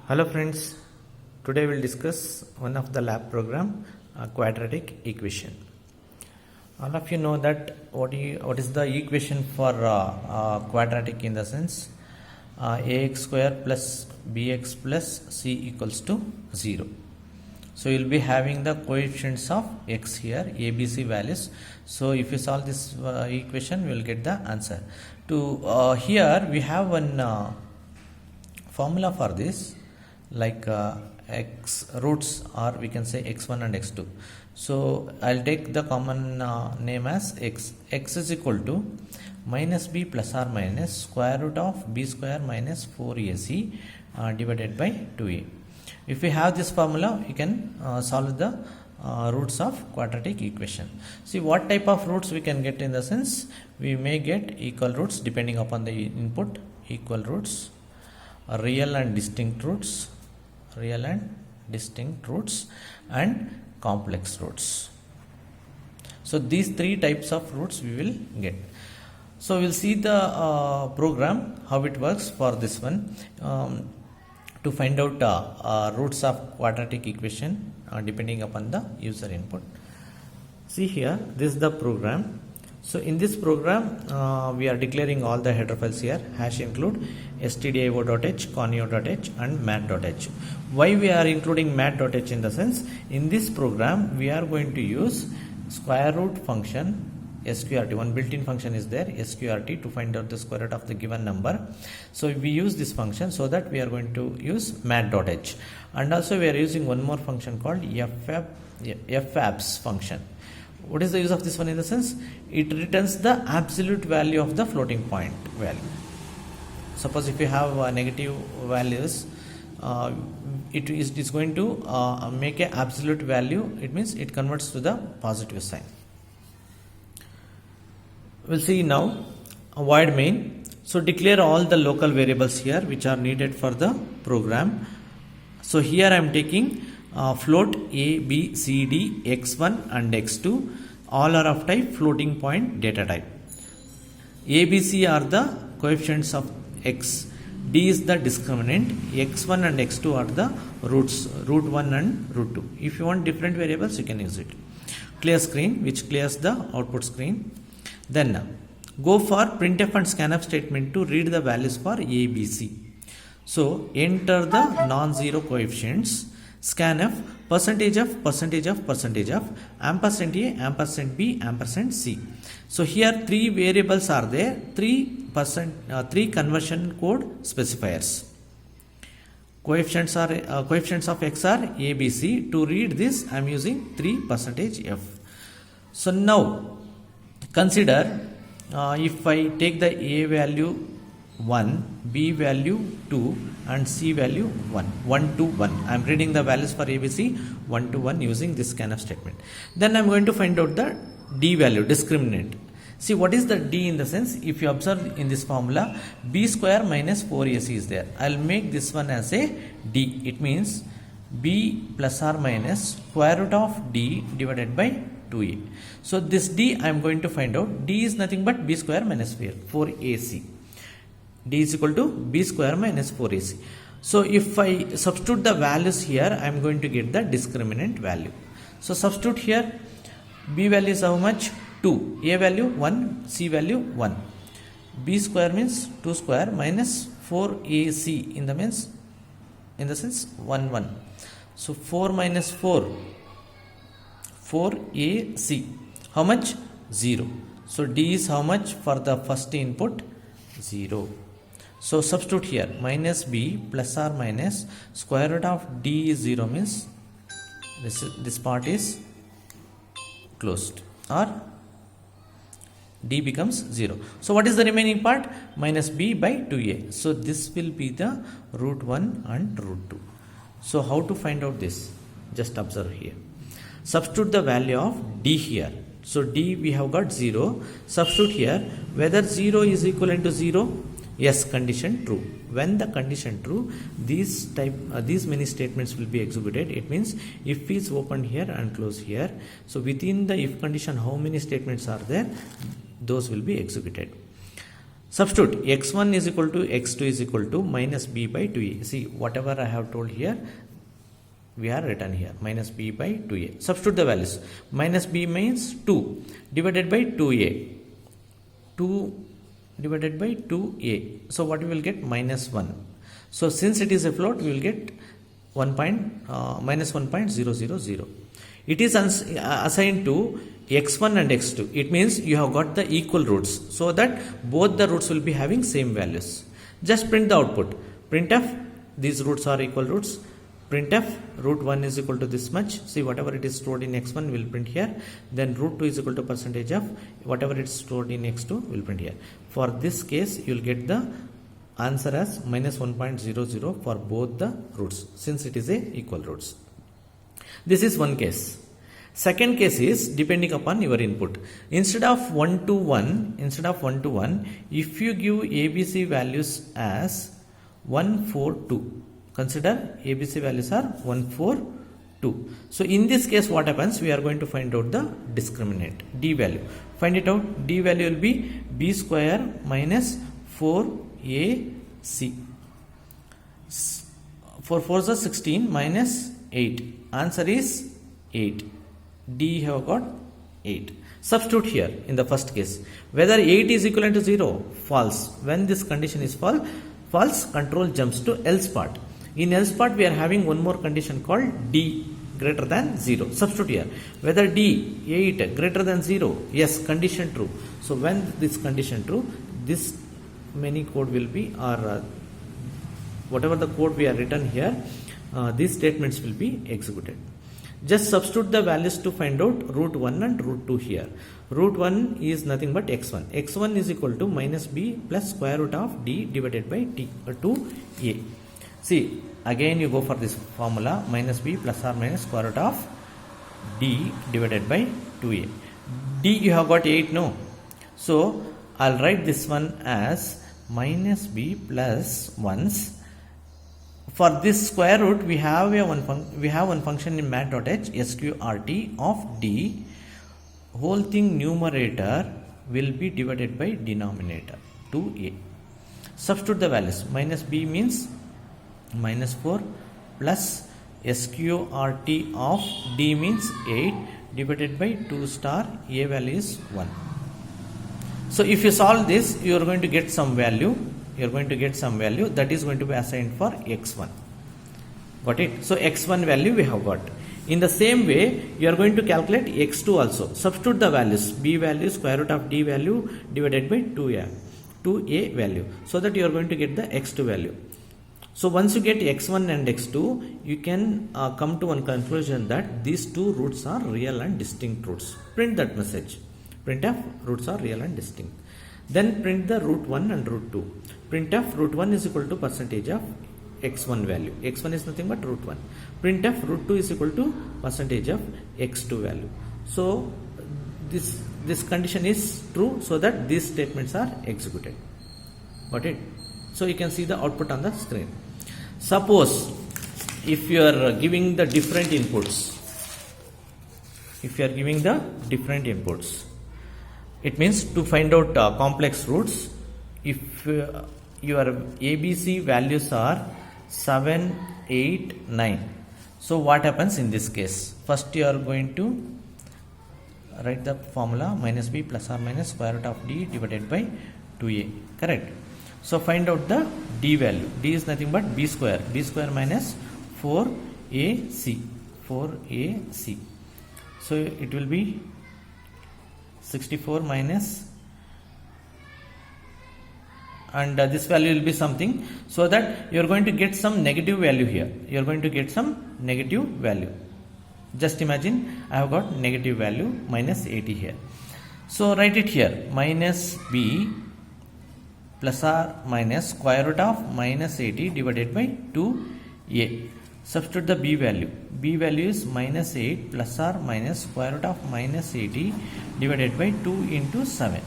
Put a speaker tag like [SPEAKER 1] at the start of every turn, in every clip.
[SPEAKER 1] Hello friends, today we'll discuss one of the lab program, quadratic equation. All of you know that what is the equation for quadratic in the sense ax square plus bx plus c equals to 0. So you'll be having the coefficients of x here, abc values. So if you solve this equation, we will get the answer. Here we have one formula for this, like x roots, or we can say x1 and x2. So I'll take the common name as x. X is equal to minus b plus or minus square root of b square minus 4ac divided by 2a. If we have this formula, you can solve the roots of quadratic equation. See what type of roots we can get in the sense, we may get equal roots depending upon the input, equal roots, real and distinct roots, and complex roots. So these three types of roots we will get. So we'll see the program, how it works for this one. To find out roots of quadratic equation depending upon the user input. See here, this is the program. So in this program, we are declaring all the header files here. Hash include stdio.h, conio.h and mat.h. Why we are including mat.h in the sense, in this program we are going to use square root function, sqrt. One built-in function is there, sqrt, to find out the square root of the given number. So we use this function, so that we are going to use mat.h. And also we are using one more function called fabs function. What is the use of this one in the sense? It returns the absolute value of the floating point value. Suppose if you have negative values, it is going to make an absolute value. It means it converts to the positive sign. We'll see now a void main. So declare all the local variables here which are needed for the program. So here I am taking float a, b, c, d, x1 and x2. All are of type floating point data type. A, b, c are the coefficients of x. D is the discriminant. X1 and x2 are the roots, root 1 and root 2. If you want different variables, you can use it. Clear screen, which clears the output screen. Then go for printf and scanf statement to read the values for a, b, c. So enter the non-zero coefficients. Scanf percentage of ampersand a, ampersand b, ampersand c. So here three variables are there, three conversion code specifiers. Coefficients of x are a, b, c. To read this, I am using 3%f. So now consider if I take the a value 1, b value 2 and c value 1 to 1. I am reading the values for ABC 1 to 1 using this scanf statement. Then I am going to find out the d value, discriminant. See what is the d in the sense, if you observe in this formula, b square minus 4ac is there. I will make this one as a d. It means b plus or minus square root of d divided by 2a. So this d I am going to find out. D is nothing but b square minus 4ac. D is equal to b square minus 4ac. So if I substitute the values here, I am going to get the discriminant value. So substitute here, b value is how much? 2, a value 1, c value 1. B square means 2 square minus 4ac in the sense 1 1. So 4 minus 4, 4ac. How much? 0. So d is how much for the first input? 0. So substitute here, minus b plus or minus square root of d is 0 means this part is closed, or d becomes 0. So what is the remaining part? Minus b by 2a. So this will be the root 1 and root 2. So how to find out this? Just observe here. Substitute the value of d here. So d we have got 0. Substitute here, whether 0 is equivalent to 0. Yes, condition true. When the condition true, these many statements will be executed. It means if is open here and close here. So within the if condition, how many statements are there? Those will be executed. Substitute x1 is equal to x2 is equal to minus b by 2a. See, whatever I have told here, we are written here, minus b by 2a. Substitute the values. Minus b means 2 divided by 2a. 2 divided by 2a. So what we will get? Minus 1. So since it is a float, we will get minus 1.000. It is assigned to x1 and x2. It means you have got the equal roots, so that both the roots will be having same values. Just print the output. Printf, these roots are equal roots. Printf, root 1 is equal to this much. See, whatever it is stored in x1 will print here. Then root 2 is equal to percentage of whatever it is stored in x2 will print here. For this case, you will get the answer as minus 1.00 for both the roots, since it is a equal roots. This is one case. Second case is depending upon your input. Instead of 1 to 1, if you give ABC values as 1, 4, 2. Consider ABC values are 1, 4, 2. So in this case, what happens? We are going to find out the discriminant, D value. Find it out. D value will be B square minus 4AC. 4 4s are 16 minus 8. Answer is 8. D have got 8. Substitute here in the first case. Whether 8 is equivalent to 0, false. When this condition is false, control jumps to else part. In else part, we are having one more condition called D greater than 0. Substitute here. Whether D, 8 greater than 0, yes, condition true. So when this condition true, this many code will be, or whatever the code we are written here, these statements will be executed. Just substitute the values to find out root 1 and root 2 here. Root 1 is nothing but x1. x1 is equal to minus b plus square root of d divided by t, 2a. See, again you go for this formula, minus b plus or minus square root of d divided by 2a. D you have got 8, no? So I'll write this one as minus b plus 1s. For this square root, we have one function in mat.h, sqrt of d. Whole thing numerator will be divided by denominator, 2a. Substitute the values. Minus b means minus 4 plus sqrt of d means 8 divided by 2 star a value is 1. So if you solve this, you are going to get some value. You are going to get some value that is going to be assigned for x1. Got it? So x1 value we have got. In the same way, you are going to calculate x2 also. Substitute the values. B value square root of d value divided by 2a value. So that you are going to get the x2 value. So once you get x1 and x2, you can come to one conclusion that these two roots are real and distinct roots. Print that message. Printf, roots are real and distinct. Then print the root 1 and root 2. Printf, root 1 is equal to percentage of x1 value. x1 is nothing but root 1. Printf, root 2 is equal to percentage of x2 value. So this condition is true, so that these statements are executed. Got it? So you can see the output on the screen. Suppose if you are giving the different inputs, it means to find out complex roots. If your ABC values are 7, 8, 9. So what happens in this case? First you are going to write the formula minus b plus or minus square root of d divided by 2a. Correct? So find out the d value. D is nothing but b square. B square minus 4ac. 4ac. So it will be 64 minus, and this value will be something, so that you are going to get some negative value here. You are going to get some negative value. Just imagine I have got negative value minus 80 here. So write it here, minus b plus or minus square root of minus 80 divided by 2a. Substitute the b value. B value is minus 8 plus or minus square root of minus 80 divided by 2 into 7.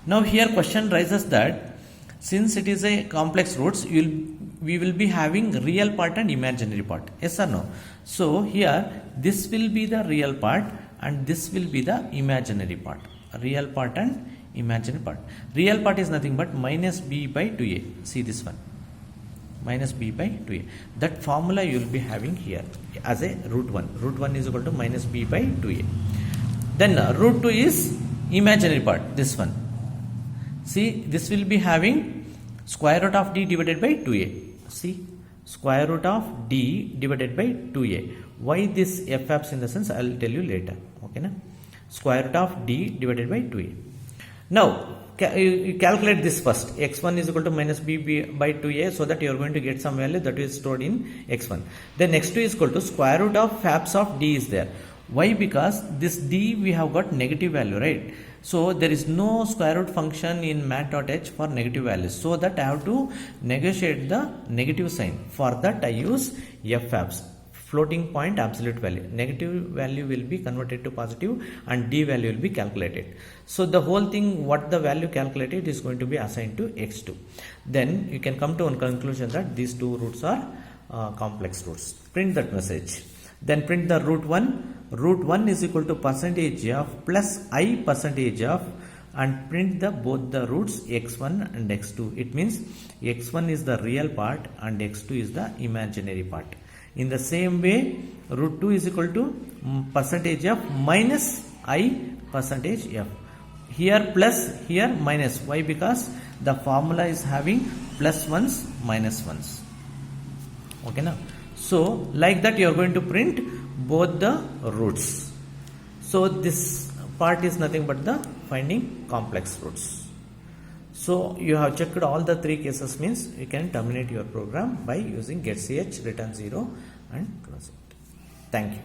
[SPEAKER 1] Now here question rises that since it is a complex roots, we will be having real part and imaginary part. Yes or no? So here this will be the real part and this will be the imaginary part. Real part and imaginary part. Real part is nothing but minus b by 2a. See this one, minus b by 2a. That formula you will be having here as a root 1. Root 1 is equal to minus b by 2a. Then root 2 is imaginary part, this one. See, this will be having square root of d divided by 2a. See, square root of d divided by 2a. Why this f apps in the sense I will tell you later. Okay, na? Square root of d divided by 2a. Now, you calculate this first. x1 is equal to minus b by 2a, so that you are going to get some value that is stored in x1. Then x2 is equal to square root of fabs of d is there. Why? Because this d we have got negative value, right? So there is no square root function in mat.h for negative values. So that I have to negotiate the negative sign. For that I use fabs, floating point absolute value. Negative value will be converted to positive and d value will be calculated. So the whole thing, what the value calculated is going to be assigned to x2. Then you can come to one conclusion that these two roots are complex roots. Print that message. Then print the root 1. Root 1 is equal to percentage of plus I percentage of, and print the both the roots x1 and x2. It means x1 is the real part and x2 is the imaginary part. In the same way, root 2 is equal to percentage of minus I percentage f. Here plus, here minus. Why? Because the formula is having plus ones, minus ones. Okay, now. So, like that you are going to print both the roots. So, this part is nothing but the finding complex roots. So, you have checked all the three cases, means you can terminate your program by using getch, return 0 and close it. Thank you.